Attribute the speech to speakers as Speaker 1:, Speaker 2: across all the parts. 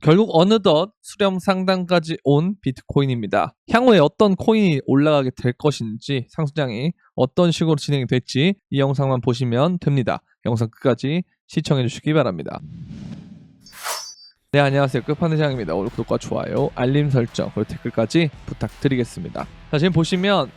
Speaker 1: 결국 어느덧 수렴 상단까지 온 비트코인입니다. 향후에 어떤 코인이 올라가게 될 것인지, 상승장이 어떤 식으로 진행이 될지 이 영상만 보시면 됩니다. 영상 끝까지 시청해 주시기 바랍니다. 네, 안녕하세요. 끝판왕입니다. 오늘 구독과 좋아요, 알림 설정, 그리고 댓글까지 부탁드리겠습니다. 자, 지금 보시면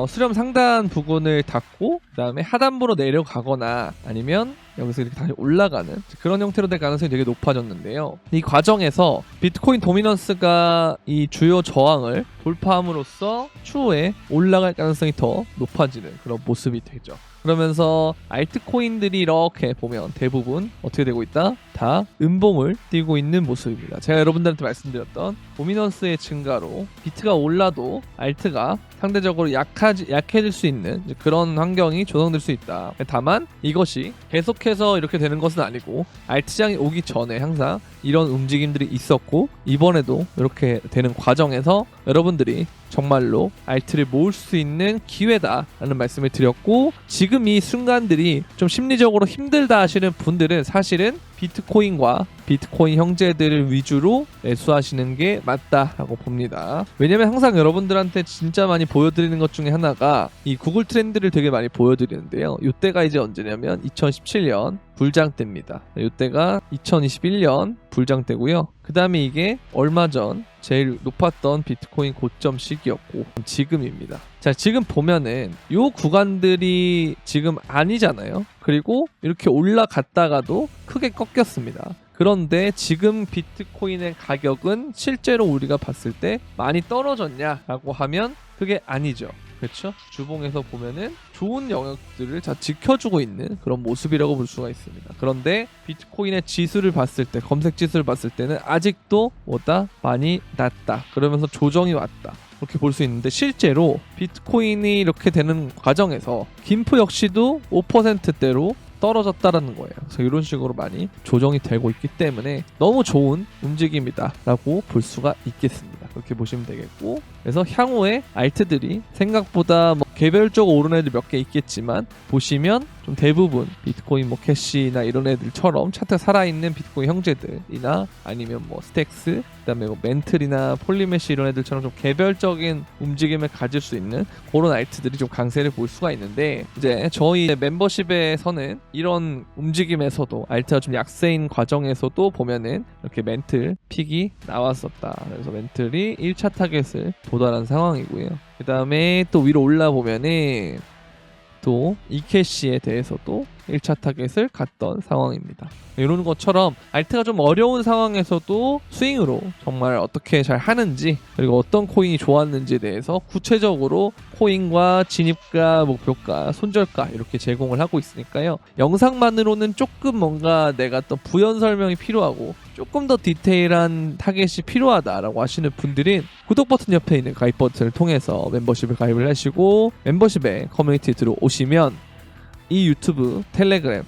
Speaker 1: 수렴 상단 부분을 닫고 그 다음에 하단부로 내려가거나 아니면 여기서 이렇게 다시 올라가는 그런 형태로 될 가능성이 되게 높아졌는데요. 이 과정에서 비트코인 도미넌스가 이 주요 저항을 돌파함으로써 추후에 올라갈 가능성이 더 높아지는 그런 모습이 되죠. 그러면서 알트코인들이 이렇게 보면 대부분 어떻게 되고 있다? 다 음봉을 띄고 있는 모습입니다. 제가 여러분들한테 말씀드렸던 도미넌스의 증가로 비트가 올라도 알트가 상대적으로 약해질 수 있는 그런 환경이 조성될 수 있다. 다만 이것이 계속해서 이렇게 되는 것은 아니고 알트장이 오기 전에 항상 이런 움직임들이 있었고 이번에도 이렇게 되는 과정에서 여러분들이 정말로 알트를 모을 수 있는 기회다라는 말씀을 드렸고, 지금 이 순간들이 좀 심리적으로 힘들다 하시는 분들은 사실은 비트코인과 비트코인 형제들을 위주로 매수하시는 게 맞다라고 봅니다. 왜냐면 항상 여러분들한테 진짜 많이 보여드리는 것 중에 하나가 이 구글 트렌드를 되게 많이 보여드리는데요. 이때가 이제 언제냐면 2017년 불장 때입니다. 이때가 2021년 불장 때고요. 그 다음에 이게 얼마 전 제일 높았던 비트코인 고점 시기였고 지금입니다. 자, 지금 보면은 요 구간들이 지금 아니잖아요. 그리고 이렇게 올라갔다가도 크게 꺾였습니다. 그런데 지금 비트코인의 가격은 실제로 우리가 봤을 때 많이 떨어졌냐라고 하면 그게 아니죠. 그렇죠? 주봉에서 보면은 좋은 영역들을 다 지켜주고 있는 그런 모습이라고 볼 수가 있습니다. 그런데 비트코인의 지수를 봤을 때, 검색 지수를 봤을 때는 아직도 뭐다? 많이 낮다. 그러면서 조정이 왔다. 그렇게 볼 수 있는데 실제로 비트코인이 이렇게 되는 과정에서 김프 역시도 5%대로 떨어졌다라는 거예요. 그래서 이런 식으로 많이 조정이 되고 있기 때문에 너무 좋은 움직임이다 라고 볼 수가 있겠습니다. 그렇게 보시면 되겠고, 그래서 향후에 알트들이 생각보다 개별적으로 오른 애들 몇 개 있겠지만 보시면 좀 대부분 비트코인 캐시나 이런 애들처럼 차트가 살아있는 비트코인 형제들이나 아니면 스택스, 그다음에 멘틀이나 폴리메시 이런 애들처럼 좀 개별적인 움직임을 가질 수 있는 그런 알트들이 좀 강세를 볼 수가 있는데, 이제 저희 멤버십에서는 이런 움직임에서도 알트가 좀 약세인 과정에서도 보면은 이렇게 멘틀 픽이 나왔었다. 그래서 멘틀이 1차 타겟을 도달한 상황이고요. 그 다음에 또 위로 올라보면은 또 이캐시에 대해서도 1차 타겟을 갔던 상황입니다. 이런 것처럼 알트가 좀 어려운 상황에서도 스윙으로 정말 어떻게 잘 하는지, 그리고 어떤 코인이 좋았는지에 대해서 구체적으로 코인과 진입가, 목표가, 손절가 이렇게 제공을 하고 있으니까요. 영상만으로는 조금 뭔가 내가 또 부연 설명이 필요하고 조금 더 디테일한 타겟이 필요하다라고 하시는 분들은 구독 버튼 옆에 있는 가입 버튼을 통해서 멤버십을 가입을 하시고 멤버십에 커뮤니티에 들어오시면 이 유튜브, 텔레그램,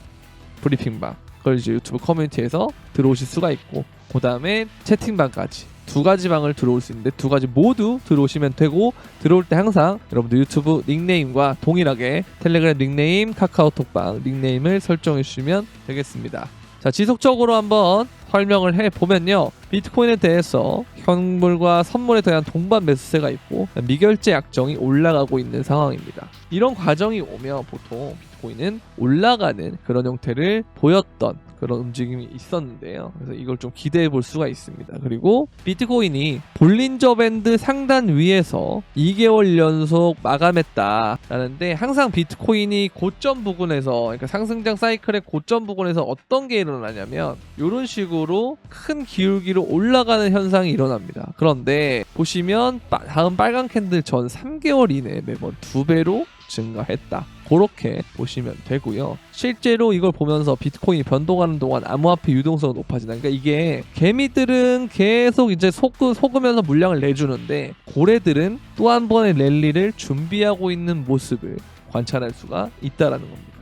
Speaker 1: 브리핑방, 그걸 이제 유튜브 커뮤니티에서 들어오실 수가 있고, 그 다음에 채팅방까지 두 가지 방을 들어올 수 있는데 두 가지 모두 들어오시면 되고, 들어올 때 항상 여러분들 유튜브 닉네임과 동일하게 텔레그램 닉네임, 카카오톡방 닉네임을 설정해 주시면 되겠습니다. 자, 지속적으로 한번 설명을 해보면요. 비트코인에 대해서 현물과 선물에 대한 동반 매수세가 있고 미결제 약정이 올라가고 있는 상황입니다. 이런 과정이 오면 보통 비트코인은 올라가는 그런 형태를 보였던 그런 움직임이 있었는데요. 그래서 이걸 좀 기대해 볼 수가 있습니다. 그리고 비트코인이 볼린저 밴드 상단 위에서 2개월 연속 마감했다라는데, 항상 비트코인이 고점 부근에서, 그러니까 상승장 사이클의 고점 부근에서 어떤 게 일어나냐면 이런 식으로 큰 기울기로 올라가는 현상이 일어납니다. 그런데 보시면 다음 빨간 캔들 전 3개월 이내에 매번 2배로 증가했다. 그렇게 보시면 되고요. 실제로 이걸 보면서 비트코인이 변동하는 동안 암호화폐 유동성은 높아진다. 그러니까 이게 개미들은 계속 이제 속으면서 물량을 내주는데 고래들은 또 한 번의 랠리를 준비하고 있는 모습을 관찰할 수가 있다라는 겁니다.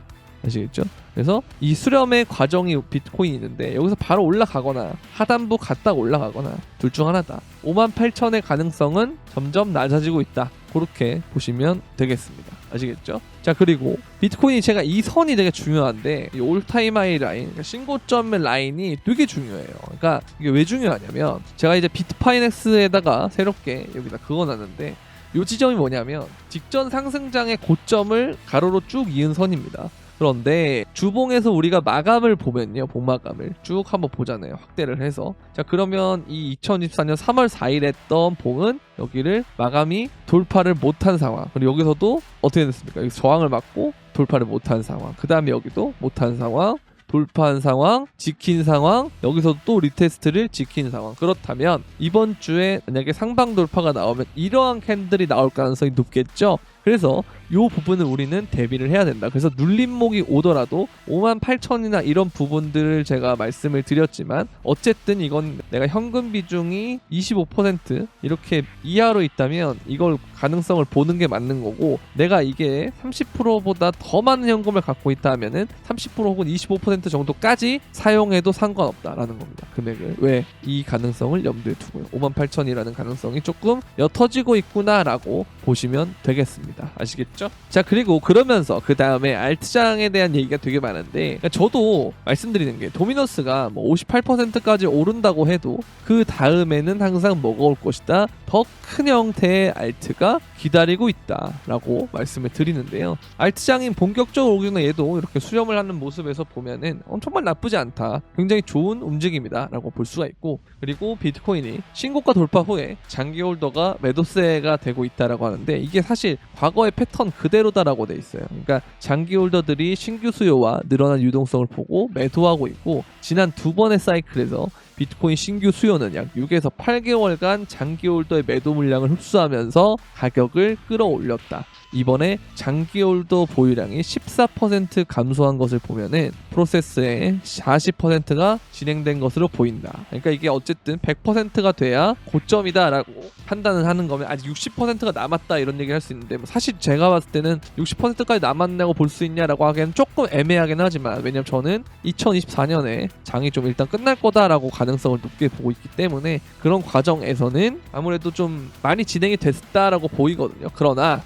Speaker 1: 아시겠죠? 그래서 이 수렴의 과정이 비트코인이 있는데 여기서 바로 올라가거나 하단부 갔다가 올라가거나 둘 중 하나다. 58,000의 가능성은 점점 낮아지고 있다. 그렇게 보시면 되겠습니다. 아시겠죠? 자, 그리고 비트코인이 제가 이 선이 되게 중요한데 이 올타임 하이 라인, 그러니까 신고점의 라인이 되게 중요해요. 그러니까 이게 왜 중요하냐면 제가 이제 비트파이넥스에다가 새롭게 여기다 그어놨는데 이 지점이 뭐냐면 직전 상승장의 고점을 가로로 쭉 이은 선입니다. 그런데 주봉에서 우리가 마감을 보면요, 봉마감을 쭉 한번 보잖아요, 확대를 해서. 자, 그러면 이 2024년 3월 4일 했던 봉은 여기를 마감이 돌파를 못한 상황, 그리고 여기서도 어떻게 됐습니까? 여기 저항을 맞고 돌파를 못한 상황, 그 다음에 여기도 못한 상황, 돌파한 상황, 지킨 상황, 여기서도 또 리테스트를 지킨 상황. 그렇다면 이번 주에 만약에 상방 돌파가 나오면 이러한 캔들이 나올 가능성이 높겠죠. 그래서 이 부분을 우리는 대비를 해야 된다. 그래서 눌림목이 오더라도 58,000이나 이런 부분들을 제가 말씀을 드렸지만 어쨌든 이건 내가 현금 비중이 25% 이렇게 이하로 있다면 이걸 가능성을 보는 게 맞는 거고, 내가 이게 30%보다 더 많은 현금을 갖고 있다 하면은 30% 혹은 25% 정도까지 사용해도 상관없다라는 겁니다. 금액을. 왜? 이 가능성을 염두에 두고요. 58,000이라는 가능성이 조금 옅어지고 있구나라고 보시면 되겠습니다. 아시겠죠? 자, 그리고 그러면서 그 다음에 알트장에 대한 얘기가 되게 많은데, 그러니까 저도 말씀드리는 게 도미너스가 뭐 58%까지 오른다고 해도 그 다음에는 항상 뭐가 올 것이다, 더 큰 형태의 알트가 기다리고 있다라고 말씀을 드리는데요. 알트장이 본격적으로 오기 전에 얘도 이렇게 수렴을 하는 모습에서 보면은 정말 나쁘지 않다, 굉장히 좋은 움직임이다라고 볼 수가 있고, 그리고 비트코인이 신고가 돌파 후에 장기 홀더가 매도세가 되고 있다라고 하는데 이게 사실 과거의 패턴 그대로다라고 돼 있어요. 그러니까 장기 홀더들이 신규 수요와 늘어난 유동성을 보고 매도하고 있고, 지난 두 번의 사이클에서 비트코인 신규 수요는 약 6에서 8개월간 장기 홀더의 매도 물량을 흡수하면서 가격을 끌어올렸다. 이번에 장기 홀더 보유량이 14% 감소한 것을 보면은 프로세스의 40%가 진행된 것으로 보인다. 그러니까 이게 어쨌든 100%가 돼야 고점이다라고 판단을 하는 거면 아직 60%가 남았다 이런 얘기를 할 수 있는데, 뭐 사실 제가 봤을 때는 60%까지 남았냐고 볼 수 있냐라고 하기엔 조금 애매하긴 하지만, 왜냐면 저는 2024년에 장이 좀 일단 끝날 거다라고 가능성을 높게 보고 있기 때문에 그런 과정에서는 아무래도 좀 많이 진행이 됐다라고 보이거든요. 그러나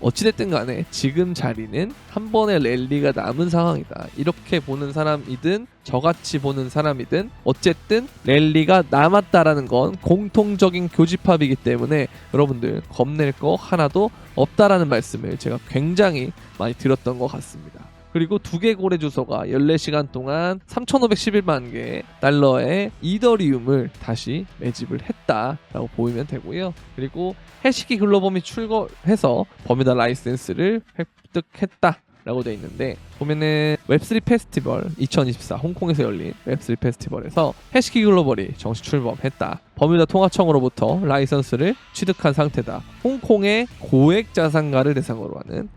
Speaker 1: 어찌됐든 간에 지금 자리는 한 번의 랠리가 남은 상황이다. 이렇게 보는 사람이든 저같이 보는 사람이든 어쨌든 랠리가 남았다라는 건 공통적인 교집합이기 때문에 여러분들 겁낼 거 하나도 없다라는 말씀을 제가 굉장히 많이 드렸던 것 같습니다. 그리고 두개골의 주소가 14시간 동안 3,511만 개 달러의 이더리움을 다시 매집을 했다라고 보이면 되고요. 그리고 해시키 글로벌이 출고해서 버뮤다 라이센스를 획득했다 라고 되어 있는데, 보면은 웹3 페스티벌 2024 홍콩에서 열린 웹3 페스티벌에서 해시키 글로벌이 정식 출범했다. 버뮤다 통화청으로부터 라이선스를 취득한 상태다. 홍콩의 고액 자산가를 대상으로 하는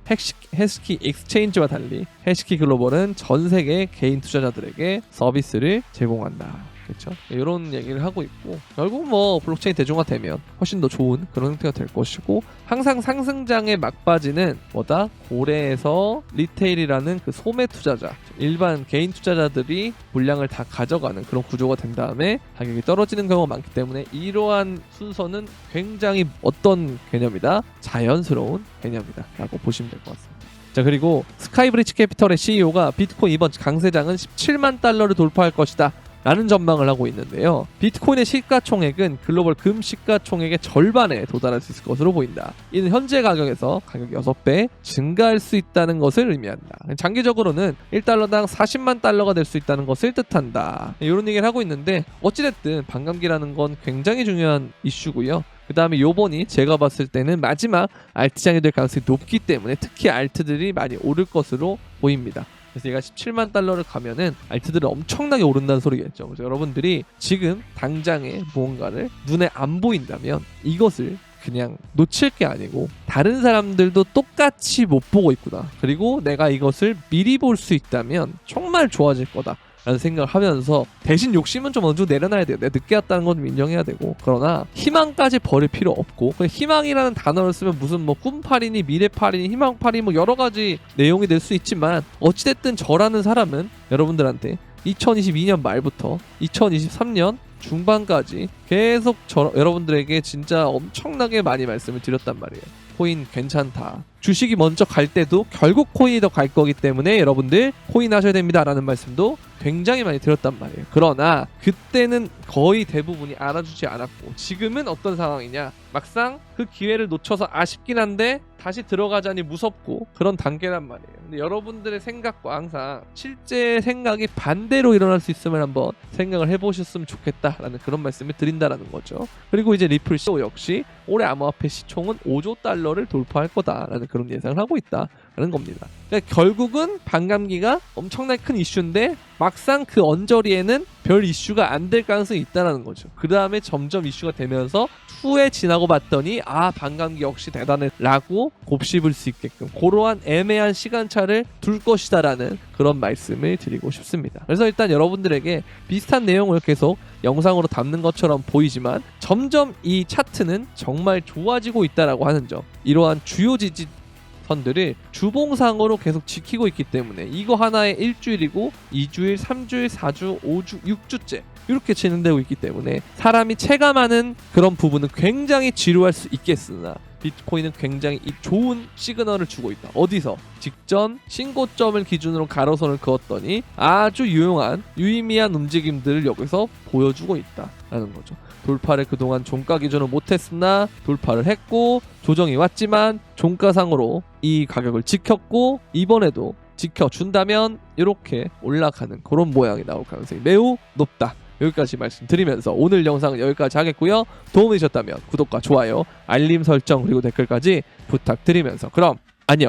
Speaker 1: 해시키 익스체인지와 달리 해시키 글로벌은 전 세계 개인 투자자들에게 서비스를 제공한다. 그렇죠? 이런 얘기를 하고 있고, 결국 뭐 블록체인 대중화되면 훨씬 더 좋은 그런 형태가 될 것이고, 항상 상승장의 막바지는 뭐다? 고래에서 리테일이라는 그 소매 투자자, 일반 개인 투자자들이 물량을 다 가져가는 그런 구조가 된 다음에 가격이 떨어지는 경우가 많기 때문에 이러한 순서는 굉장히 어떤 개념이다? 자연스러운 개념이다 라고 보시면 될 것 같습니다. 자, 그리고 스카이브리지 캐피털의 CEO가 비트코인 이번 강세장은 17만 달러를 돌파할 것이다 라는 전망을 하고 있는데요. 비트코인의 시가총액은 글로벌 금 시가총액의 절반에 도달할 수 있을 것으로 보인다. 이는 현재 가격에서 가격이 6배 증가할 수 있다는 것을 의미한다. 장기적으로는 1달러당 40만 달러가 될 수 있다는 것을 뜻한다. 이런 얘기를 하고 있는데, 어찌됐든 반감기라는 건 굉장히 중요한 이슈고요. 그 다음에 요번이 제가 봤을 때는 마지막 알트장이 될 가능성이 높기 때문에 특히 알트들이 많이 오를 것으로 보입니다. 그래서 얘가 17만 달러를 가면은 알트들은 엄청나게 오른다는 소리겠죠. 그래서 여러분들이 지금 당장에 무언가를 눈에 안 보인다면 이것을 그냥 놓칠 게 아니고 다른 사람들도 똑같이 못 보고 있구나, 그리고 내가 이것을 미리 볼 수 있다면 정말 좋아질 거다 라는 생각을 하면서, 대신 욕심은 좀 어느 정도 내려놔야 돼요. 내가 늦게 왔다는 건 좀 인정해야 되고, 그러나 희망까지 버릴 필요 없고, 희망이라는 단어를 쓰면 무슨 뭐 꿈팔이니 미래팔이니 희망팔이 뭐 여러 가지 내용이 될 수 있지만, 어찌됐든 저라는 사람은 여러분들한테 2022년 말부터 2023년 중반까지 계속 여러분들에게 진짜 엄청나게 많이 말씀을 드렸단 말이에요. 코인 괜찮다, 주식이 먼저 갈 때도 결국 코인이 더 갈 거기 때문에 여러분들 코인 하셔야 됩니다 라는 말씀도 굉장히 많이 드렸단 말이에요. 그러나 그때는 거의 대부분이 알아주지 않았고 지금은 어떤 상황이냐, 막상 그 기회를 놓쳐서 아쉽긴 한데 다시 들어가자니 무섭고 그런 단계란 말이에요. 근데 여러분들의 생각과 항상 실제 생각이 반대로 일어날 수 있으면 한번 생각을 해보셨으면 좋겠다라는 그런 말씀을 드린다라는 거죠. 그리고 이제 리플 CEO 역시 올해 암호화폐 시총은 5조 달러를 돌파할 거다라는 그런 예상을 하고 있다라는 겁니다. 그러니까 결국은 반감기가 엄청나게 큰 이슈인데 막상 그 언저리에는 별 이슈가 안 될 가능성이 있다는 거죠. 그 다음에 점점 이슈가 되면서 후에 지나고 봤더니 아 반감기 역시 대단해 라고 곱씹을 수 있게끔 그러한 애매한 시간차를 둘 것이다 라는 그런 말씀을 드리고 싶습니다. 그래서 일단 여러분들에게 비슷한 내용을 계속 영상으로 담는 것처럼 보이지만 점점 이 차트는 정말 좋아지고 있다라고 하는 점, 이러한 주요 지지 선들을 주봉상으로 계속 지키고 있기 때문에 이거 하나에 1주일이고 2주일, 3주일, 4주, 5주, 6주째 이렇게 진행되고 있기 때문에 사람이 체감하는 그런 부분은 굉장히 지루할 수 있겠으나 비트코인은 굉장히 좋은 시그널을 주고 있다. 어디서? 직전 신고점을 기준으로 가로선을 그었더니 아주 유의미한 움직임들을 여기서 보여주고 있다라는 거죠. 돌파를 그동안 종가 기준으로 못했으나 돌파를 했고 조정이 왔지만 종가상으로 이 가격을 지켰고 이번에도 지켜준다면 이렇게 올라가는 그런 모양이 나올 가능성이 매우 높다. 여기까지 말씀드리면서 오늘 영상은 여기까지 하겠고요. 도움이 되셨다면 구독과 좋아요, 알림 설정 그리고 댓글까지 부탁드리면서 그럼 안녕.